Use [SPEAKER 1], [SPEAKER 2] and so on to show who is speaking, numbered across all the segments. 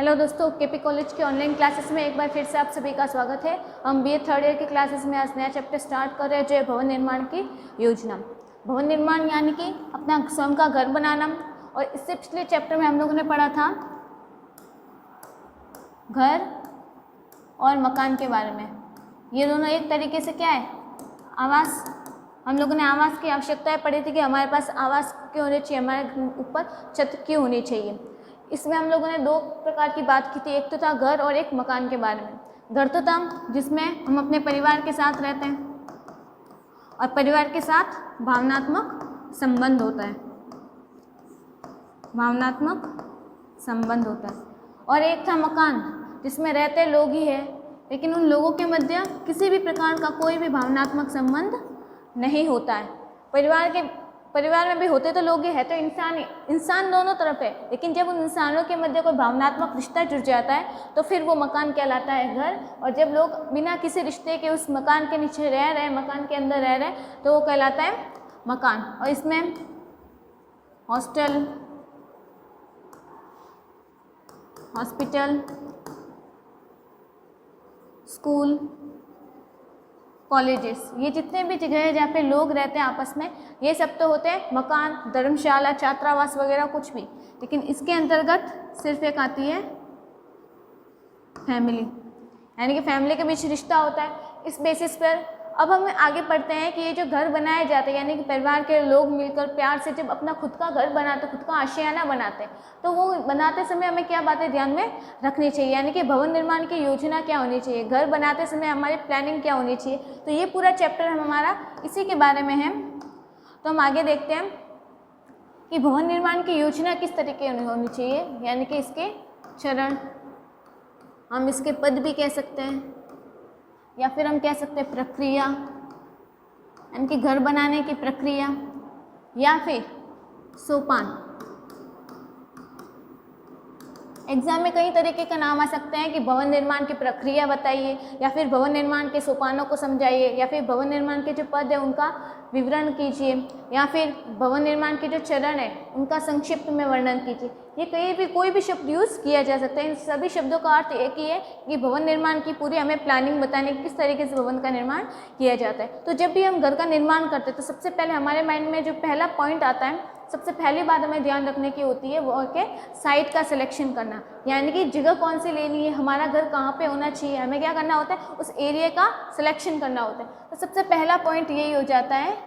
[SPEAKER 1] Hello दोस्तों, KP college के online classes में एक बार फिर से आप सभी का स्वागत है। हम बीए थर्ड ईयर की क्लासेस में आज नया चैप्टर स्टार्ट कर रहे हैं जो है भवन निर्माण की योजना। भवन निर्माण यानी कि अपना स्वयं का घर बनाना। और इससे पिछले चैप्टर में हम लोगों ने पढ़ा था घर और मकान के बारे में। ये दोनों एक तरीके से क्या है, आवास। हम लोगों ने आवास की आवश्यकताएं पढ़ी थी कि हमारे पास आवास क्यों होने चाहिए, हमारे ऊपर छत क्यों होनी चाहिए। इसमें हम लोगों ने दो प्रकार की बात की थी, एक तो था घर और एक मकान के बारे में। घर तो था जिसमें हम अपने परिवार के साथ रहते हैं और परिवार के साथ भावनात्मक संबंध होता है, भावनात्मक संबंध होता है। और एक था मकान जिसमें रहते लोग ही है लेकिन उन लोगों के मध्य किसी भी प्रकार का कोई भी भावनात्मक संबंध नहीं होता है। परिवार में भी होते तो लोग ही है, तो इंसान दोनों तरफ है, लेकिन जब उन इंसानों के मध्य कोई भावनात्मक रिश्ता जुड़ जाता है तो फिर वो मकान कहलाता है घर। और जब लोग बिना किसी रिश्ते के उस मकान के नीचे रह रहे हैं, मकान के अंदर रह रहे हैं, तो वो कहलाता है मकान। और इसमें हॉस्टल, हॉस्पिटल, स्कूल, कॉलेजेस, ये जितने भी जगह है जहाँ पे लोग रहते हैं आपस में, ये सब तो होते हैं मकान, धर्मशाला, छात्रावास वगैरह कुछ भी। लेकिन इसके अंतर्गत सिर्फ एक आती है फैमिली, यानी कि फैमिली के बीच रिश्ता होता है। इस बेसिस पर अब हम आगे पढ़ते हैं कि ये जो घर बनाए जाते हैं, यानी कि परिवार के लोग मिलकर प्यार से जब अपना खुद का घर बनाते, खुद का आशियाना बनाते हैं, तो वो बनाते समय हमें क्या बातें ध्यान में रखनी चाहिए, यानी कि भवन निर्माण की योजना क्या होनी चाहिए, घर बनाते समय हमारी प्लानिंग क्या होनी चाहिए। तो ये पूरा चैप्टर हमारा इसी के बारे में है। तो हम आगे देखते हैं कि भवन निर्माण की योजना किस तरीके होनी चाहिए, यानी कि इसके चरण, हम इसके पद भी कह सकते हैं या फिर हम कह सकते हैं प्रक्रिया, यानी कि घर बनाने की प्रक्रिया, या फिर सोपान। एग्जाम में कई तरीके का नाम आ सकते हैं कि भवन निर्माण की प्रक्रिया बताइए, या फिर भवन निर्माण के सोपानों को समझाइए, या फिर भवन निर्माण के जो पद है उनका विवरण कीजिए, या फिर भवन निर्माण के जो चरण है उनका संक्षिप्त में वर्णन कीजिए। ये कहीं भी कोई भी शब्द यूज़ किया जा सकता है। इन सभी शब्दों का अर्थ एक ही है कि भवन निर्माण की पूरी हमें प्लानिंग बताने की किस तरीके से भवन का निर्माण किया जाता है। तो जब भी हम घर का निर्माण करते हैं तो सबसे पहले हमारे माइंड में जो पहला पॉइंट आता है, सबसे पहली बात हमें ध्यान रखने की होती है वो है साइट का सिलेक्शन करना, यानी कि जगह कौन सी लेनी है, हमारा घर कहाँ पे होना चाहिए, हमें क्या करना होता है, उस एरिया का सिलेक्शन करना होता है। तो सबसे पहला पॉइंट यही हो जाता है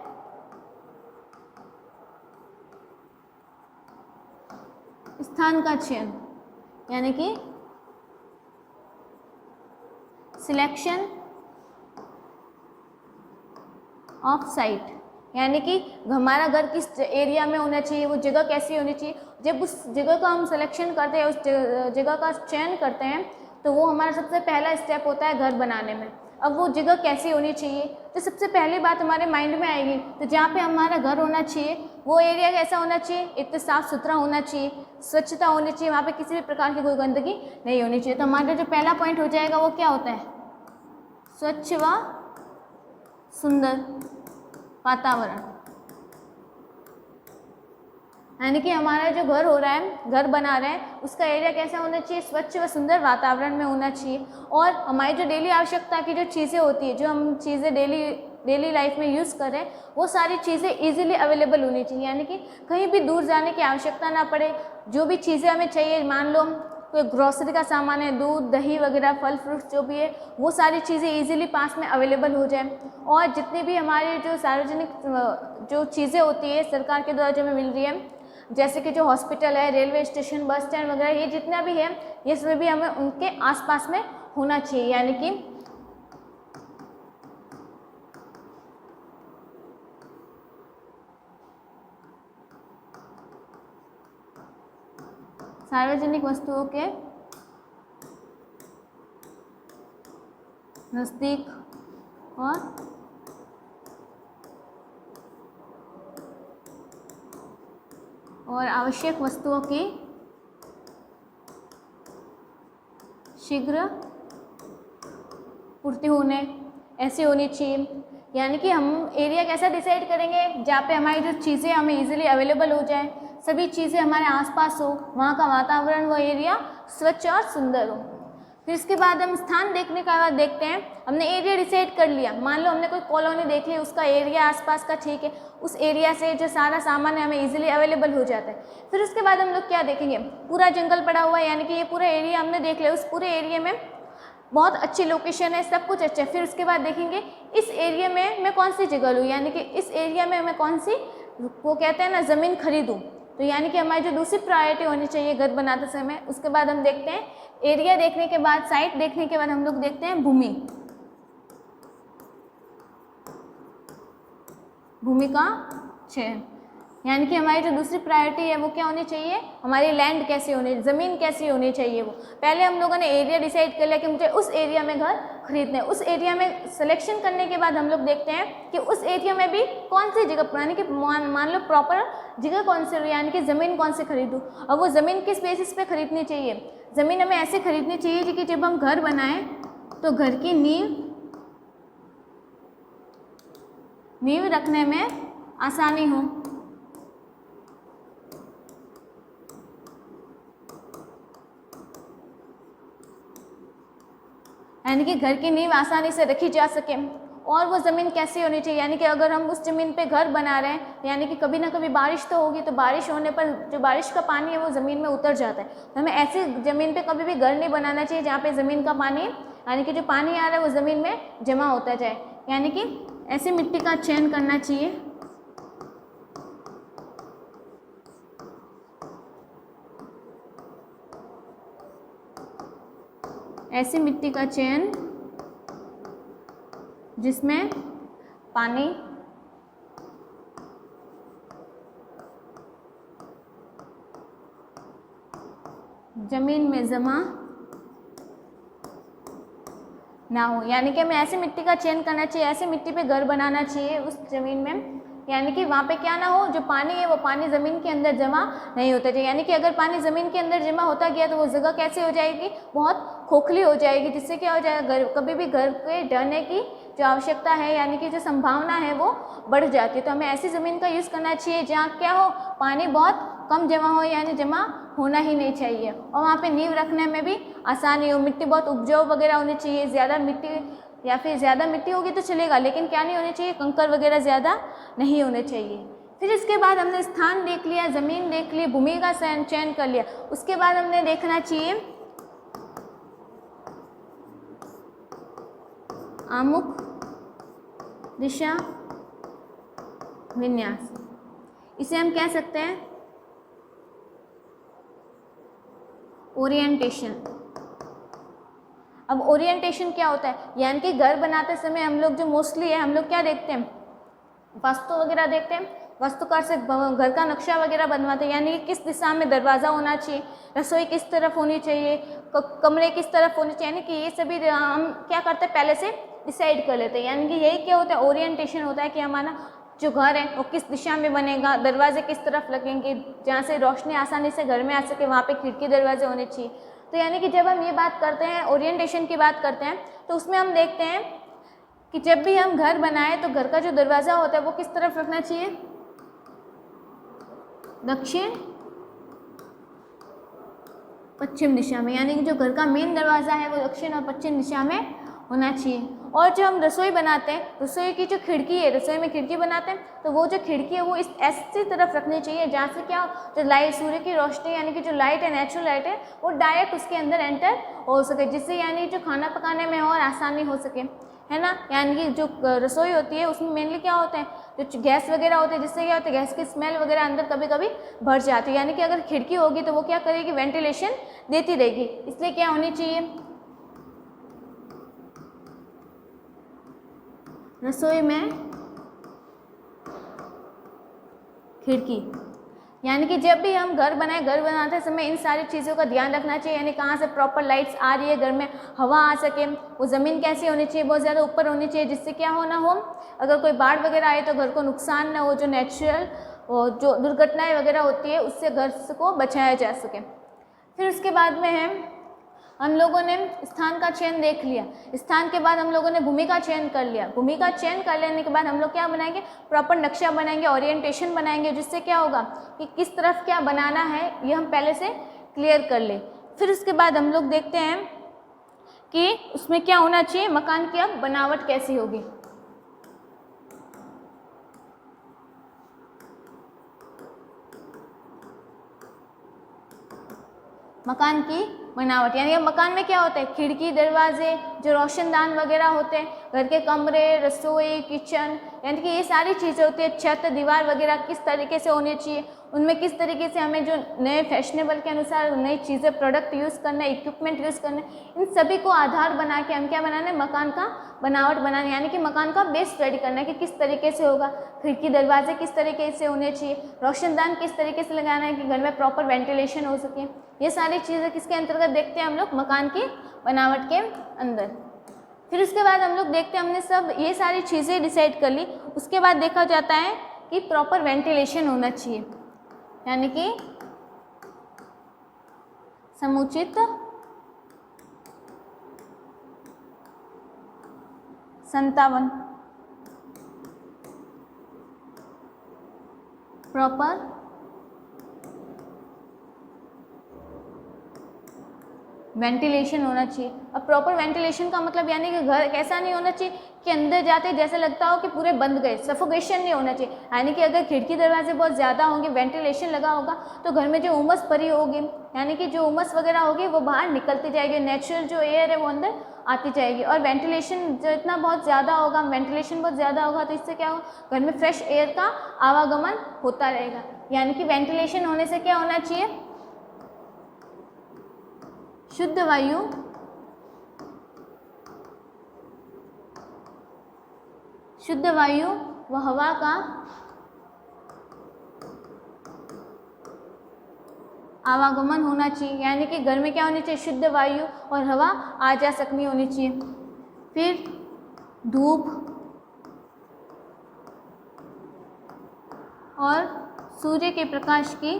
[SPEAKER 1] स्थान का चयन, यानी कि सिलेक्शन ऑफ साइट, यानी कि हमारा घर किस एरिया में होना चाहिए, वो जगह कैसी होनी चाहिए। जब उस जगह का हम सिलेक्शन करते हैं, उस जगह का चयन करते हैं, तो वो हमारा सबसे पहला स्टेप होता है घर बनाने में। अब वो जगह कैसी होनी चाहिए, तो सबसे पहली बात हमारे माइंड में आएगी, तो जहाँ पे हमारा घर होना चाहिए वो एरिया कैसा होना चाहिए, इतना साफ़ सुथरा होना चाहिए, स्वच्छता होनी चाहिए, वहाँ पे किसी भी प्रकार की कोई गंदगी नहीं होनी चाहिए। तो हमारा जो पहला पॉइंट हो जाएगा वो क्या होता है, स्वच्छ व सुंदर वातावरण। यानी कि हमारा जो घर हो रहा है, घर बना रहे हैं, उसका एरिया कैसा होना चाहिए, स्वच्छ व सुंदर वातावरण में होना चाहिए। और हमारी जो डेली आवश्यकता की जो चीज़ें होती है, जो हम चीज़ें डेली लाइफ में यूज़ करें, वो सारी चीज़ें इजीली अवेलेबल होनी चाहिए, यानी कि कहीं भी दूर जाने की आवश्यकता ना पड़े। जो भी चीज़ें हमें चाहिए, मान लो कोई ग्रोसरी का सामान है, दूध, दही वगैरह, फल फ्रूट्स जो भी है, वो सारी चीज़ें इजीली पास में अवेलेबल हो जाए। और जितनी भी हमारी जो सार्वजनिक जो चीज़ें होती है सरकार के द्वारा जो हमें मिल रही है, जैसे कि जो हॉस्पिटल है, रेलवे स्टेशन, बस स्टैंड वगैरह, ये जितना भी है, ये सब भी हमें उनके आसपास में होना चाहिए। यानी कि सार्वजनिक वस्तुओं के नज़दीक और आवश्यक वस्तुओं की शीघ्र पूर्ति होने ऐसी होनी चाहिए। यानी कि हम एरिया कैसा डिसाइड करेंगे, जहाँ पे हमारी जो चीज़ें हमें इजीली अवेलेबल हो जाए, सभी चीज़ें हमारे आसपास हो, वहाँ का वातावरण, वो एरिया स्वच्छ और सुंदर हो। फिर इसके बाद हम स्थान देखने का बाद देखते हैं, हमने एरिया डिसाइड कर लिया, मान लो हमने कोई कॉलोनी देख ली, उसका एरिया आसपास का ठीक है, उस एरिया से जो सारा सामान है हमें इजीली अवेलेबल हो जाता है। फिर उसके बाद हम लोग क्या देखेंगे, पूरा जंगल पड़ा हुआ है, यानी कि ये पूरा एरिया हमने देख लिया, उस पूरे एरिया में बहुत अच्छी लोकेशन है, सब कुछ अच्छा है। फिर उसके बाद देखेंगे इस एरिया में मैं कौन सी जगह लूँ, यानी कि इस एरिया में मैं कौन सी, वो कहते हैं ना, ज़मीन खरीदूँ। तो यानी कि हमारी जो दूसरी प्रायोरिटी होनी चाहिए घर बनाते समय। उसके बाद हम देखते हैं एरिया देखने के बाद, साइट देखने के बाद हम लोग देखते हैं भूमि, भूमि का चयन, यानी कि हमारी जो दूसरी प्रायोरिटी है वो क्या होनी चाहिए, हमारी लैंड कैसी होनी, ज़मीन कैसी होनी चाहिए। वो पहले हम लोगों ने एरिया डिसाइड कर लिया कि मुझे उस एरिया में घर खरीदना है। उस एरिया में सिलेक्शन करने के बाद हम लोग देखते हैं कि उस एरिया में भी कौन सी जगह, यानी कि मान लो प्रॉपर जगह कौन सी, यानी कि ज़मीन कौन सी खरीदूँ। और वो ज़मीन किस बेसिस पे खरीदनी चाहिए, ज़मीन हमें ऐसे खरीदनी चाहिए कि जब हम घर बनाएं तो घर की नींव रखने में आसानी हो। यानी कि घर की नींव आसानी से रखी जा सके। और वो ज़मीन कैसी होनी चाहिए, यानी कि अगर हम उस ज़मीन पे घर बना रहे हैं, यानी कि कभी ना कभी बारिश तो होगी, तो बारिश होने पर जो बारिश का पानी है वो ज़मीन में उतर जाता है। तो हमें ऐसी ज़मीन पे कभी भी घर नहीं बनाना चाहिए जहाँ पे ज़मीन का पानी, यानी कि जो पानी आ रहा है वो ज़मीन में जमा होता जाए। यानी कि ऐसी मिट्टी का चयन करना चाहिए ऐसी मिट्टी का चयन जिसमें पानी जमीन में जमा ना हो। यानी कि हमें ऐसी मिट्टी का चयन करना चाहिए, ऐसी मिट्टी पे घर बनाना चाहिए उस ज़मीन में, यानी कि वहाँ पे क्या ना हो, जो पानी है वो पानी ज़मीन के अंदर जमा नहीं होता चाहिए। यानी कि अगर पानी ज़मीन के अंदर जमा होता गया तो वो जगह कैसे हो जाएगी, बहुत खोखली हो जाएगी, जिससे क्या हो जाएगा, घर कभी भी घर के ढहने की जो आवश्यकता है, यानी कि जो संभावना है वो बढ़ जाती है। तो हमें ऐसी ज़मीन का यूज़ करना चाहिए जहाँ क्या हो, पानी बहुत कम जमा हो, यानी जमा होना ही नहीं चाहिए। और वहाँ पे नींव रखने में भी आसानी हो, मिट्टी बहुत उपजाऊ वगैरह होनी चाहिए। ज़्यादा मिट्टी या फिर ज़्यादा मिट्टी होगी तो चलेगा, लेकिन क्या नहीं होनी चाहिए, कंकर वगैरह ज़्यादा नहीं होने चाहिए। फिर इसके बाद हमने स्थान देख लिया, ज़मीन देख ली, भूमि का चयन कर लिया। उसके बाद हमने देखना चाहिए आमुख दिशा विन्यास, इसे हम कह सकते हैं ओरिएंटेशन। अब ओरिएंटेशन क्या होता है, यानी कि घर बनाते समय हम लोग जो मोस्टली है, हम लोग क्या देखते हैं, वास्तु वगैरह देखते हैं, वास्तुकार से घर का नक्शा वगैरह बनवाते हैं, यानी कि किस दिशा में दरवाज़ा होना चाहिए, रसोई किस तरफ होनी चाहिए, कमरे किस तरफ होने चाहिए, यानी कि ये सभी हम क्या करते हैं, पहले से डिसाइड कर लेते हैं। यानी कि यही क्या होता है, ओरिएंटेशन होता है कि हमारा जो घर है वो किस दिशा में बनेगा, दरवाजे किस तरफ लगेंगे, जहाँ से रोशनी आसानी से घर में आ सके, वहाँ पे खिड़की दरवाजे होने चाहिए। तो यानी कि जब हम ये बात करते हैं, ओरिएंटेशन की बात करते हैं, तो उसमें हम देखते हैं कि जब भी हम घर बनाएं तो घर का जो दरवाज़ा होता है वो किस तरफ रखना चाहिए, दक्षिण पश्चिम दिशा में। यानी कि जो घर का मेन दरवाज़ा है वो दक्षिण और पश्चिम दिशा में होना चाहिए। और जो हम रसोई बनाते हैं, रसोई की जो खिड़की है, रसोई में खिड़की बनाते हैं, तो वो जो खिड़की है वो इस ऐसी तरफ रखनी चाहिए जहाँ से क्या, जो लाइट, सूर्य की रोशनी, यानी कि जो लाइट है, नेचुरल लाइट है, वो डायरेक्ट उसके अंदर एंटर हो सके, जिससे यानी जो खाना पकाने में और आसानी हो सके, है ना। यानी कि जो रसोई होती है उसमें मेनली क्या होता है, जो गैस वगैरह होते हैं, जिससे क्या होता है, गैस की स्मेल वगैरह अंदर कभी कभी भर जाती है। यानी कि अगर खिड़की होगी तो वो क्या करेगी, वेंटिलेशन देती रहेगी। इसलिए क्या होनी चाहिए, रसोई में खिड़की। यानी कि जब भी हम घर बनाए, घर बनाते समय इन सारी चीज़ों का ध्यान रखना चाहिए, यानी कहाँ से प्रॉपर लाइट्स आ रही है, घर में हवा आ सके, वो ज़मीन कैसी होनी चाहिए, बहुत ज़्यादा ऊपर होनी चाहिए, जिससे क्या हो ना हो, अगर कोई बाढ़ वगैरह आए तो घर को नुकसान ना हो, जो नेचुरल जो दुर्घटनाएं वगैरह होती है उससे घर को बचाया जा सके। फिर उसके बाद में है हम लोगों ने स्थान का चयन देख लिया, स्थान के बाद हम लोगों ने भूमि का चयन कर लिया, भूमि का चयन कर लेने के बाद हम लोग क्या बनाएंगे, प्रॉपर नक्शा बनाएंगे, ओरिएंटेशन बनाएंगे, जिससे क्या होगा कि किस तरफ क्या बनाना है ये हम पहले से क्लियर कर ले। फिर उसके बाद हम लोग देखते हैं कि उसमें क्या होना चाहिए, मकान की अब बनावट कैसी होगी। मकान की बनावट यानी कि मकान में क्या होता है, खिड़की दरवाजे, जो रोशनदान वगैरह होते हैं, घर के कमरे, रसोई, किचन, यानी कि ये सारी चीज़ें होती है, छत, दीवार वगैरह किस तरीके से होनी चाहिए, उनमें किस तरीके से हमें जो नए फैशनेबल के अनुसार नई चीज़ें, प्रोडक्ट यूज़ करना है, इक्विपमेंट यूज़ करना है, इन सभी को आधार बना के हम क्या बनाना है, मकान का बनावट बनाना, यानी कि मकान का बेस स्टडी करना है कि किस तरीके से होगा, खिड़की दरवाजे किस तरीके से होने चाहिए, रोशनदान किस तरीके से लगाना है कि घर में प्रॉपर वेंटिलेशन हो सके। ये सारी चीज़ें किसके अंतर्गत देखते हैं हम लोग, मकान की बनावट के अंदर। फिर उसके बाद हम लोग देखते हैं, हमने सब ये सारी चीज़ें डिसाइड कर ली, उसके बाद देखा जाता है कि प्रॉपर वेंटिलेशन होना चाहिए, यानी कि समुचित संतावन, प्रॉपर वेंटिलेशन होना चाहिए। अब प्रॉपर वेंटिलेशन का मतलब यानी कि घर ऐसा नहीं होना चाहिए कि अंदर जाते जैसे लगता हो कि पूरे बंद गए, सफोकेशन नहीं होना चाहिए, यानी कि अगर खिड़की दरवाजे बहुत ज़्यादा होंगे, वेंटिलेशन लगा होगा तो घर में जो उमस भरी होगी, यानी कि जो उमस वगैरह होगी वो बाहर निकलती जाएगी, नेचुरल जो एयर है वो अंदर आती जाएगी। और वेंटिलेशन जो इतना बहुत ज़्यादा होगा, वेंटिलेशन बहुत ज़्यादा होगा तो इससे क्या होगा, घर में फ्रेश एयर का आवागमन होता रहेगा। यानी कि वेंटिलेशन होने से क्या होना चाहिए, शुद्ध वायु व हवा का आवागमन होना चाहिए, यानी कि घर में क्या होनी चाहिए, शुद्ध वायु और हवा आ जा सकनी होनी चाहिए। फिर धूप और सूर्य के प्रकाश की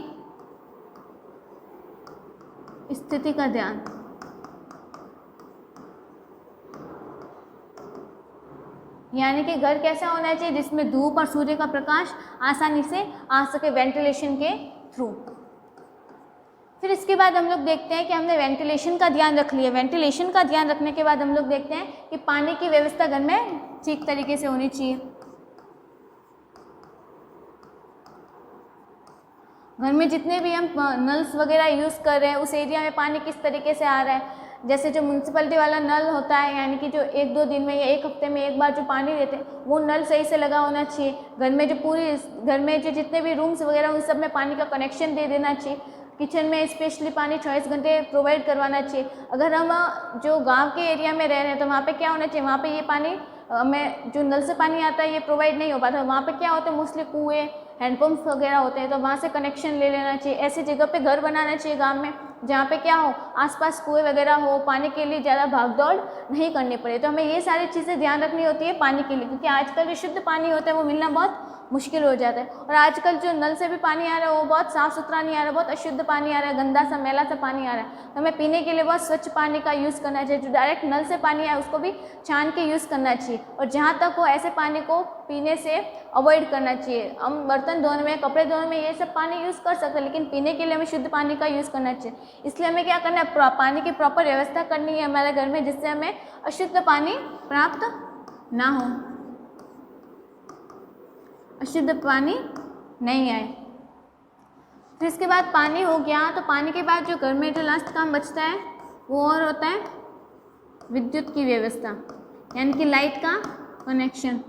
[SPEAKER 1] स्थिति का ध्यान, यानी कि घर कैसा होना चाहिए जिसमें धूप और सूर्य का प्रकाश आसानी से आ सके वेंटिलेशन के थ्रू। फिर इसके बाद हम लोग देखते हैं कि हमने वेंटिलेशन का ध्यान रख लिया। वेंटिलेशन का ध्यान रखने के बाद हम लोग देखते हैं कि पानी की व्यवस्था घर में ठीक तरीके से होनी चाहिए। घर में जितने भी हम नल्स वगैरह यूज़ कर रहे हैं उस एरिया में पानी किस तरीके से आ रहा है, जैसे जो म्यूनसिपैलिटी वाला नल होता है, यानी कि जो 1-2 दिन में या 1 हफ्ते में एक बार जो पानी देते हैं वो नल सही से लगा होना चाहिए। घर में जो पूरी घर में जो जितने भी रूम्स वगैरह उन सब में पानी का कनेक्शन दे देना चाहिए। किचन में स्पेशली पानी 24 घंटे प्रोवाइड करवाना चाहिए। अगर हम जो गांव के एरिया में रह रहे हैं तो वहाँ पे क्या होना चाहिए, वहाँ पे ये पानी हमें जो नल से पानी आता है ये प्रोवाइड नहीं हो पाता। वहाँ पे क्या होता है, मोस्टली कुएँ, हैंडपम्प्स वगैरह होते हैं, तो वहाँ से कनेक्शन ले लेना चाहिए। ऐसी जगह पे घर बनाना चाहिए गांव में जहाँ पे क्या हो, आसपास कुएँ वगैरह हो, पानी के लिए ज़्यादा भागदौड़ नहीं करनी पड़े। तो हमें ये सारी चीज़ें ध्यान रखनी होती है पानी के लिए, क्योंकि आजकल जो शुद्ध पानी होता है वो मिलना बहुत मुश्किल हो जाता है। और आजकल जो नल से भी पानी आ रहा है वो बहुत साफ़ सुथरा नहीं आ रहा, बहुत अशुद्ध पानी आ रहा है, गंदा सा मैला सा पानी आ रहा है। तो हमें पीने के लिए बहुत स्वच्छ पानी का यूज़ करना चाहिए। जो डायरेक्ट नल से पानी आए उसको भी छान के यूज़ करना चाहिए, और जहाँ तक हो ऐसे पानी को पीने से अवॉइड करना चाहिए। हम बर्तन धोने में, कपड़े धोने में ये सब पानी यूज़ कर सकते हैं, लेकिन पीने के लिए हमें शुद्ध पानी का यूज़ करना चाहिए। इसलिए हमें क्या करना है, पानी की प्रॉपर व्यवस्था करनी है हमारे घर में, जिससे हमें अशुद्ध पानी प्राप्त ना हो, अशुद्ध पानी नहीं आए। फिर इसके बाद पानी हो गया, तो पानी के बाद जो घर में जो लास्ट काम बचता है वो और होता है विद्युत की व्यवस्था, यानी कि लाइट का कनेक्शन।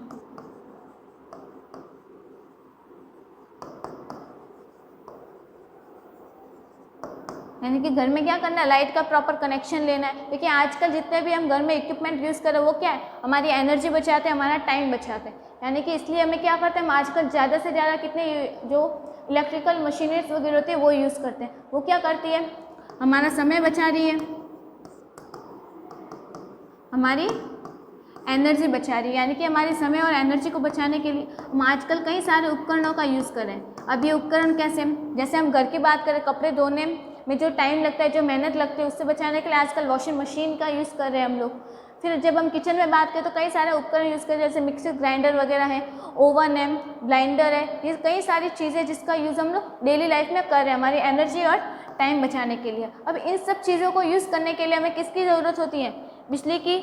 [SPEAKER 1] यानी कि घर में क्या करना है, लाइट का प्रॉपर कनेक्शन लेना है। देखिए आजकल जितने भी हम घर में इक्विपमेंट यूज़ कर रहे हैं वो क्या है, हमारी एनर्जी बचाते हैं, हमारा टाइम बचाते हैं। यानी कि इसलिए हमें क्या करते हैं, हम आजकल ज़्यादा से ज़्यादा कितने जो इलेक्ट्रिकल मशीनरीज वगैरह होती है वो यूज़ करते हैं। वो क्या करती है, हमारा समय बचा रही है, हमारी एनर्जी बचा रही है। यानी कि हमारे समय और एनर्जी को बचाने के लिए हम आजकल कई सारे उपकरणों का यूज़ कर रहे हैं। अब ये उपकरण कैसे, जैसे हम घर की बात करें, कपड़े धोने में जो टाइम लगता है, जो मेहनत लगती है, उससे बचाने के लिए आजकल वॉशिंग मशीन का यूज़ कर रहे हैं हम लोग। फिर जब हम किचन में बात करें तो कई सारे उपकरण यूज़ करें, जैसे मिक्सर ग्राइंडर वगैरह है, ओवन है, ब्लेंडर है, ये कई सारी चीज़ें जिसका यूज़ हम लोग डेली लाइफ में कर रहे हैं हमारी एनर्जी और टाइम बचाने के लिए। अब इन सब चीज़ों को यूज़ करने के लिए हमें किसकी ज़रूरत होती है? बिजली की,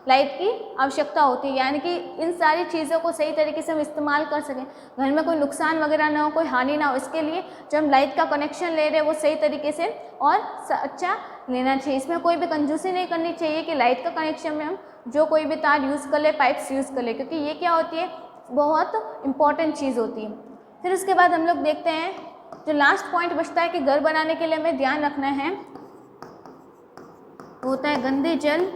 [SPEAKER 1] लाइट की आवश्यकता होती है, यानी कि इन सारी चीज़ों को सही तरीके से हम इस्तेमाल कर सकें, घर में कोई नुकसान वगैरह ना हो, कोई हानि ना हो, इसके लिए जो हम लाइट का कनेक्शन ले रहे हैं वो सही तरीके से और अच्छा लेना चाहिए। इसमें कोई भी कंजूसी नहीं करनी चाहिए कि लाइट का कनेक्शन में हम जो कोई भी तार यूज़ कर ले, पाइप्स यूज़ कर ले, क्योंकि ये क्या होती है, बहुत इंपॉर्टेंट चीज़ होती है। फिर उसके बाद हम लोग देखते हैं जो लास्ट पॉइंट बचता है कि घर बनाने के लिए हमें ध्यान रखना है, वो होता है गंदे जल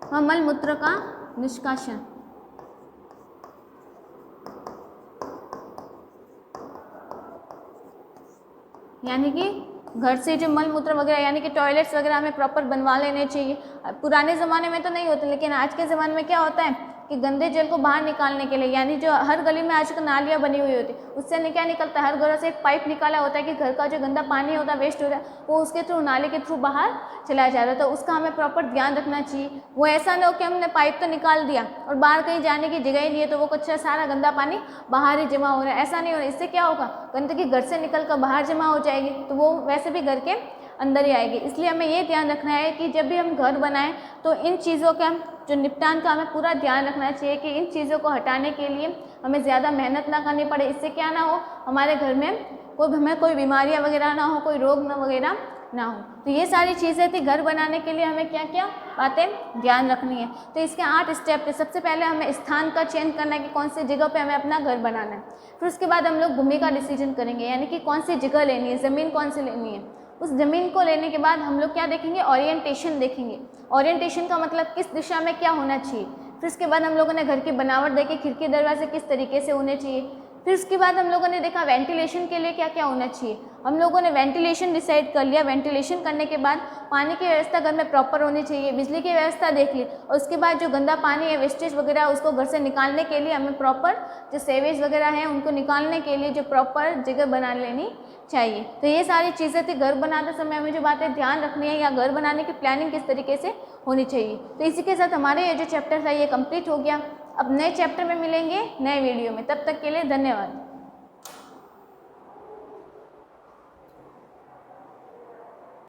[SPEAKER 1] व मल मूत्र का निष्कासन। यानी कि घर से जो मल मूत्र वगैरह यानी कि टॉयलेट्स वगैरह हमें प्रॉपर बनवा लेने चाहिए। पुराने ज़माने में तो नहीं होते, लेकिन आज के ज़माने में क्या होता है कि गंदे जल को बाहर निकालने के लिए, यानी जो हर गली में आजकल नालियाँ बनी हुई होती, उससे क्या निकलता है, हर घरों से एक पाइप निकाला होता है कि घर का जो गंदा पानी होता है, वेस्ट होता है, वो उसके थ्रू, नाले के थ्रू बाहर चला जाता है। तो उसका हमें प्रॉपर ध्यान रखना चाहिए। वो ऐसा ना हो कि हमने पाइप तो निकाल दिया और बाहर कहीं जाने की जगह ही नहीं है, तो वो कच्चा सारा गंदा पानी बाहर ही जमा हो रहा है, ऐसा नहीं हो रहा। इससे क्या होगा, गंदगी घर से निकल कर बाहर जमा हो जाएगी, तो वो वैसे भी घर के अंदर ही आएगी। इसलिए हमें ये ध्यान रखना है कि जब भी हम घर बनाएं तो इन चीज़ों का जो निपटान का हमें पूरा ध्यान रखना चाहिए कि इन चीज़ों को हटाने के लिए हमें ज़्यादा मेहनत ना करनी पड़े। इससे क्या ना हो, हमारे घर में हमें कोई बीमारियां वगैरह ना हो, कोई रोग वगैरह ना हो। तो ये सारी चीज़ें थी, घर बनाने के लिए हमें क्या क्या बातें ध्यान रखनी है। तो इसके 8 स्टेप थे। सबसे पहले हमें स्थान का चयन करना है कि कौन सी जगह पे हमें अपना घर बनाना है। फिर उसके बाद हम लोग भूमि का डिसीजन करेंगे, यानी कि कौन सी जगह लेनी है, ज़मीन कौन सी लेनी है। उस ज़मीन को लेने के बाद हम लोग क्या देखेंगे, ओरिएंटेशन देखेंगे। ओरिएंटेशन का मतलब किस दिशा में क्या होना चाहिए। फिर उसके बाद हम लोगों ने घर की बनावट देखी, खिड़की दरवाजे किस तरीके से होने चाहिए। फिर उसके बाद हम लोगों ने देखा वेंटिलेशन के लिए क्या क्या होना चाहिए। हम लोगों ने वेंटिलेशन डिसाइड कर लिया। वेंटिलेशन करने के बाद पानी की व्यवस्था घर में प्रॉपर होनी चाहिए, बिजली की व्यवस्था देख ली, और उसके बाद जो गंदा पानी है, वेस्टेज वगैरह, उसको घर से निकालने के लिए हमें प्रॉपर जो सेवेज वगैरह हैं उनको निकालने के लिए जो प्रॉपर जगह बना लेनी चाहिए। तो ये सारी चीज़ें थी। घर बनाते समय हमें जो बातें ध्यान रखनी है या घर बनाने की प्लानिंग किस तरीके से होनी चाहिए। तो इसी के साथ हमारे ये जो चैप्टर था ये कंप्लीट हो गया। अब नए चैप्टर में मिलेंगे नए वीडियो में, तब तक के लिए धन्यवाद।